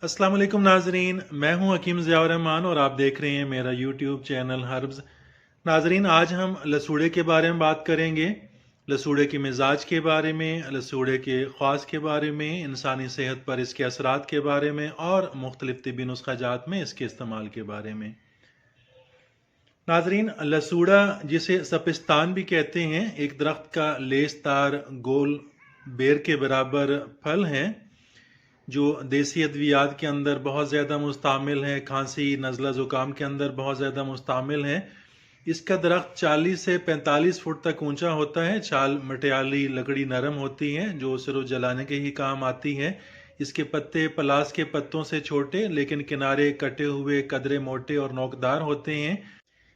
अस्सलाम वालेकुम नाजरीन, मैं हूं हकीम ज़ियाउर रहमान और आप देख रहे हैं मेरा यूट्यूब चैनल हर्ब्स। नाजरीन, आज हम लसूड़े के बारे में बात करेंगे। लसूड़े के मिजाज के बारे में, लसूड़े के ख़ास के बारे में, इंसानी सेहत पर इसके असरात के बारे में और मुख्तलिफ तिब्बी नुस्ख़ाजात में इसके इस्तेमाल के बारे में। नाजरीन, लसूड़ा जिसे सपिस्तान भी कहते हैं, एक दरख्त का लेसदार गोल बेर के बराबर फल है जो देसी अद्वियात के अंदर बहुत ज़्यादा मुस्तामिल है, खांसी नज़ला ज़ुकाम के अंदर बहुत ज़्यादा मुस्तामिल है। इसका दरख्त 40 से 45 फुट तक ऊंचा होता है। छाल मटियाली लकड़ी नरम होती है जो सिर्फ जलाने के ही काम आती है। इसके पत्ते पलास के पत्तों से छोटे लेकिन किनारे कटे हुए कदरे मोटे और नोकदार होते हैं।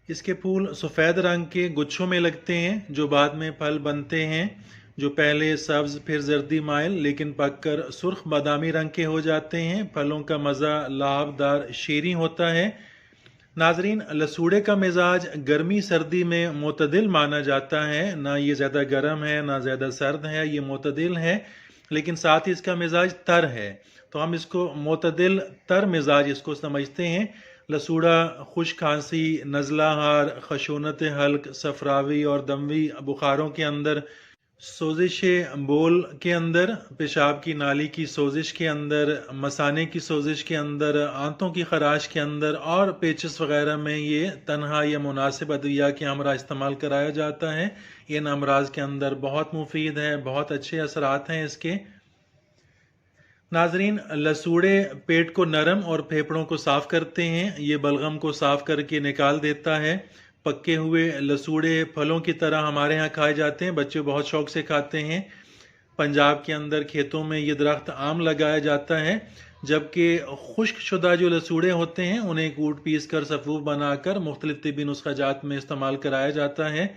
इसके फूल सफ़ेद रंग के गुच्छों में लगते हैं जो बाद में फल बनते हैं, जो पहले सब्ज फिर जर्दी माइल लेकिन पककर सुर्ख बादामी रंग के हो जाते हैं। फलों का मज़ा लाभदार शीरी होता है। नाजरीन, लसूड़े का मिजाज गर्मी सर्दी में मोतदिल माना जाता है। ना ये ज़्यादा गर्म है ना ज़्यादा सर्द है, ये मोतदिल है, लेकिन साथ ही इसका मिजाज तर है, तो हम इसको मोतदिल तर मिजाज इसको समझते हैं। लसूड़ा खुश खांसी, नज़लाहार, खशूनत हल्क, सफरावी और दमवी बुखारों के अंदर, सोजिश बोल के अंदर, पेशाब की नाली की सोजिश के अंदर, मसाने की सोजिश के अंदर, आंतों की खराश के अंदर और पेचिस वगैरह में ये तन्हा या मुनासिब अदविया के हमरा इस्तेमाल कराया जाता है। इन अमराज के अंदर बहुत मुफीद है, बहुत अच्छे असरात हैं इसके। नाजरीन, लसूड़े पेट को नरम और फेफड़ों को साफ करते हैं। ये बलगम को साफ करके निकाल देता है। पके हुए लसूड़े फलों की तरह हमारे यहाँ खाए जाते हैं, बच्चे बहुत शौक से खाते हैं। पंजाब के अंदर खेतों में ये दरख्त आम लगाया जाता है, जबकि खुश्क शुदा जो लसूड़े होते हैं उन्हें कूट पीस कर सफ़ूफ बनाकर मुख्तलिफ तिब्बी नुस्ख़ाजात में इस्तेमाल कराया जाता है।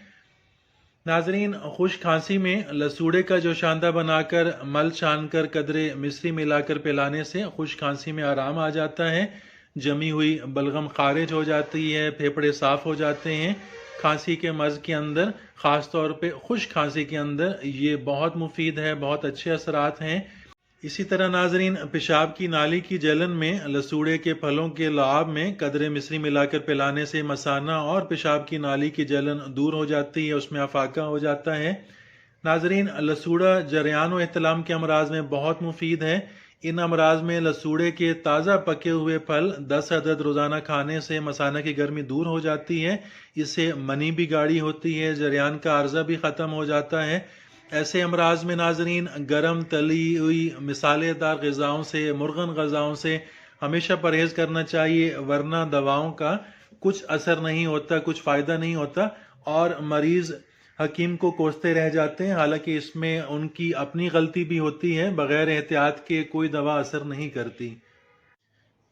नाजरीन, खुश खांसी में लसूड़े का जो शांदा बनाकर मल छान कर कदरे मिश्री मिलाकर पिलाने से खुश खांसी में आराम आ जाता है। जमी हुई बलगम खारिज हो जाती है, फेफड़े साफ हो जाते हैं। खांसी के मर्ज के अंदर, ख़ास तौर पे खुश खांसी के अंदर ये बहुत मुफीद है, बहुत अच्छे असरात हैं। इसी तरह नाजरीन, पेशाब की नाली की जलन में लसूड़े के फलों के लाब में कदरे मिश्री मिलाकर पिलाने से मसाना और पेशाब की नाली की जलन दूर हो जाती है, उसमें अफाका हो जाता है। नाजरीन, लसूड़ा जरियान व एहतलाम के अमराज में बहुत मुफीद है। इन अमराज में लसूड़े के ताज़ा पके हुए फल 10 अदद रोज़ाना खाने से मसाना की गर्मी दूर हो जाती है। इससे मनी भी गाढ़ी होती है, जरियान का अर्जा भी ख़त्म हो जाता है। ऐसे अमराज में नाजरीन गरम तली हुई मिसालेदार ग़िज़ाओं से, मुर्गन ग़िज़ाओं से हमेशा परहेज़ करना चाहिए, वरना दवाओं का कुछ असर नहीं होता, कुछ फ़ायदा नहीं होता और मरीज़ हकीम को कोसते रह जाते हैं। हालांकि इसमें उनकी अपनी गलती भी होती है, बग़ैर एहतियात के कोई दवा असर नहीं करती।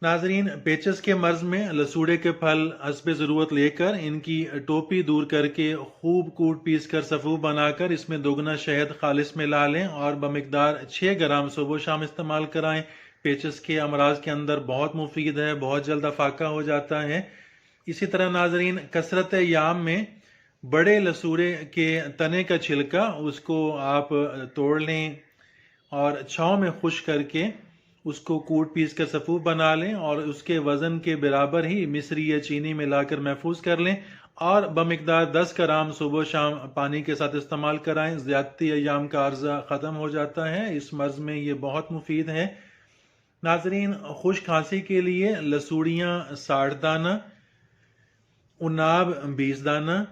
नाजरीन, पेचस के मर्ज में लसूड़े के फल हस्बे ज़रूरत लेकर इनकी टोपी दूर करके खूब कूट पीस कर सफ़ूफ बनाकर इसमें दोगुना शहद खालिस मिला लें और बमिकदार 6 ग्राम सुबह शाम इस्तेमाल कराएं। पेचस के अमराज के अंदर बहुत मुफीद है, बहुत जल्द अफाका हो जाता है। इसी तरह नाजरीन, कसरत याम में बड़े लसूड़े के तने का छिलका उसको आप तोड़ लें और छाँव में खुश करके उसको कूट पीस कर सफ़ूफ बना लें और उसके वज़न के बराबर ही मिश्री या चीनी मिलाकर महफूज कर लें और बमिकदार 10 ग्राम सुबह शाम पानी के साथ इस्तेमाल कराएं। ज़्यादती अय्याम का अर्जा ख़त्म हो जाता है। इस मर्ज़ में ये बहुत मुफीद है। नाजरीन, खुश खांसी के लिए लसूड़ियाँ 60 दाना, उनाब 20 दाना,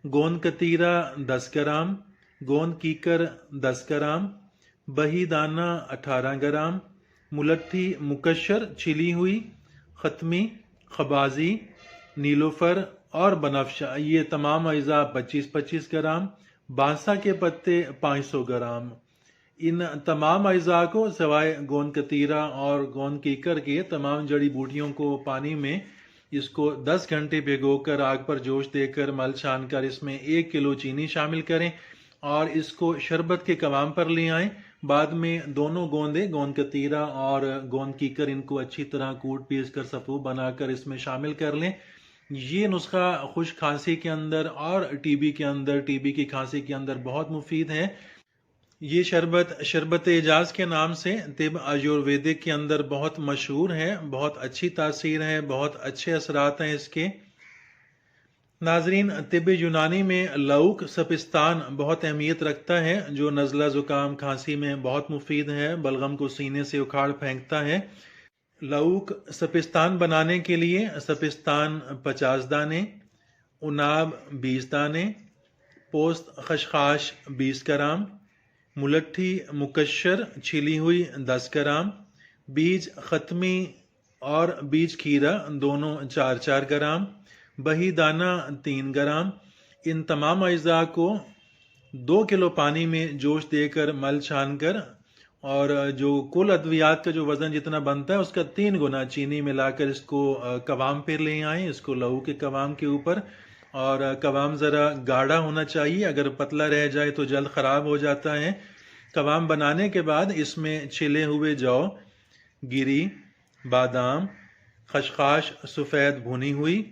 गोंद कतीरा 10 ग्राम, गोंद कीकर 10 ग्राम, बही दाना 18 ग्राम, मुलट्ठी मुकशर छिली हुई, ख़त्मी, खबाजी, नीलोफर और बनफशा, ये तमाम अज़ा 25-25 ग्राम, बांसा के पत्ते 500 ग्राम। इन तमाम अज़ा को सवाए गोंद कतीरा और गोंद कीकर के तमाम जड़ी बूटियों को पानी में इसको 10 घंटे भिगोकर आग पर जोश देकर मल छान कर इसमें 1 किलो चीनी शामिल करें और इसको शरबत के कवाम पर ले आएं। बाद में दोनों गोंदे, गोंद कतीरा और गोंद कीकर, इनको अच्छी तरह कूट पीस कर सफ़ूफ बनाकर इसमें शामिल कर लें। ये नुस्खा खुश खांसी के अंदर और टीबी के अंदर, टीबी की खांसी के अंदर बहुत मुफीद है। یہ شربت شربت اعجاز کے نام سے طب آیورویدک کے اندر بہت مشہور ہے، بہت اچھی تاثیر ہے، بہت اچھے اثرات ہیں اس کے۔ ناظرین، طب یونانی میں لعوک سپستان بہت اہمیت رکھتا ہے، جو نزلہ زکام کھانسی میں بہت مفید ہے، بلغم کو سینے سے اکھاڑ پھینکتا ہے۔ لعوک سپستان بنانے کے لیے سپستان 50 دانے، اناب 20 دانے، پوست خشخاش 20 گرام، ملٹھی مکشر چھیلی ہوئی 10 گرام، بیج ختمی اور بیج کھیرا دونوں 4 گرام، بہی دانہ 3 گرام۔ ان تمام اجزاء کو 2 کلو پانی میں جوش دے کر مل چھان کر، اور جو کل ادویات کا جو وزن جتنا بنتا ہے اس کا 3 گنا چینی ملا کر اس کو قوام پہ لے آئیں، اس کو لہو کے قوام کے اوپر۔ اور قوام ذرا گاڑھا ہونا چاہیے، اگر پتلا رہ جائے تو جلد خراب ہو جاتا ہے۔ قوام بنانے کے بعد اس میں چھلے ہوئے جو، گری، بادام، خشخاش سفید بھنی ہوئی،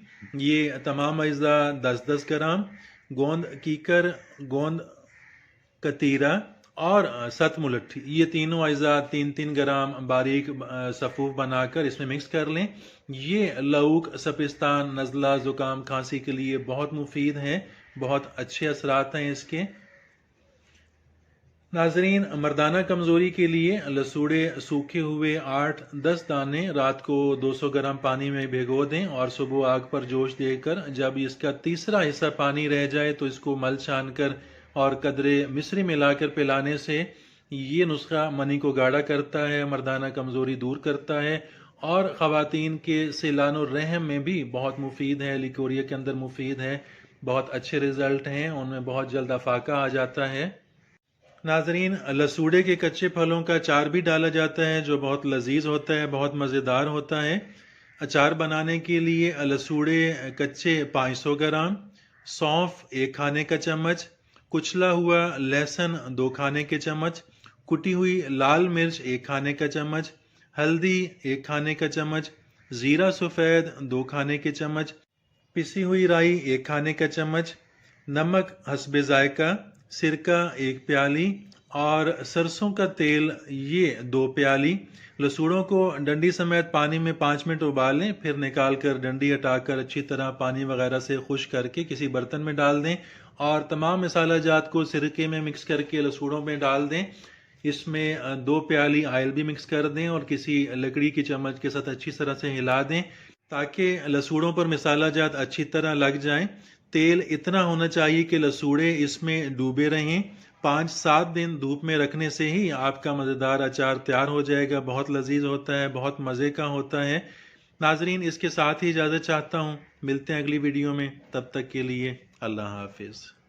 یہ تمام اجزاء 10 گرام، گوند کیکر، گوند کتیرا اور ست ملٹھی، یہ تینوں اجزاء 3 گرام باریک صفوف بنا کر اس میں مکس کر لیں۔ یہ لعوک سپستان نزلہ زکام کھانسی کے لیے بہت مفید ہے، بہت اچھے اثرات ہیں اس کے۔ ناظرین، مردانہ کمزوری کے لیے لسوڑے سوکھے ہوئے 8-10 دانے رات کو 200 گرام پانی میں بھگو دیں، اور صبح آگ پر جوش دے کر جب اس کا تیسرا حصہ پانی رہ جائے تو اس کو مل چھان کر اور قدرے مصری ملا کر پلانے سے یہ نسخہ منی کو گاڑھا کرتا ہے، مردانہ کمزوری دور کرتا ہے، اور خواتین کے سیلان الرحم میں بھی بہت مفید ہے، لیکوریا کے اندر مفید ہے، بہت اچھے رزلٹ ہیں، ان میں بہت جلد افاقہ آ جاتا ہے۔ ناظرین، لسوڑے کے کچے پھلوں کا اچار بھی ڈالا جاتا ہے جو بہت لذیذ ہوتا ہے، بہت مزیدار ہوتا ہے۔ اچار بنانے کے لیے لسوڑے کچے 500 گرام، سونف 1 کھانے کا چمچ، کچلا ہوا لہسن 2 کھانے کے چمچ، کٹی ہوئی لال مرچ 1 کھانے کا چمچ، ہلدی 1 کھانے کا چمچ، زیرہ سفید 2 کھانے کے چمچ، پسی ہوئی رائی 1 کھانے کا چمچ، نمک حسب ذائقہ، سرکہ 1 پیالی، اور سرسوں کا تیل یہ 2 پیالی۔ لسوڑوں کو ڈنڈی سمیت پانی میں 5 منٹ ابالیں، پھر نکال کر ڈنڈی ہٹا کر اچھی طرح پانی وغیرہ سے خشک کر کے کسی برتن میں ڈال دیں، اور تمام مسالہ جات کو سرکے میں مکس کر کے لسوڑوں میں ڈال دیں۔ اس میں 2 پیالی آئل بھی مکس کر دیں اور کسی لکڑی کی چمچ کے ساتھ اچھی طرح سے ہلا دیں تاکہ لسوڑوں پر مسالہ جات اچھی طرح لگ جائیں۔ تیل اتنا ہونا چاہیے کہ لسوڑے اس میں ڈوبے رہیں۔ 5-7 دن دھوپ میں رکھنے سے ہی آپ کا مزیدار اچار تیار ہو جائے گا، بہت لذیذ ہوتا ہے، بہت مزے کا ہوتا ہے۔ ناظرین، اس کے ساتھ ہی اجازت چاہتا ہوں، ملتے ہیں اگلی ویڈیو میں، تب تک کے لیے اللہ حافظ۔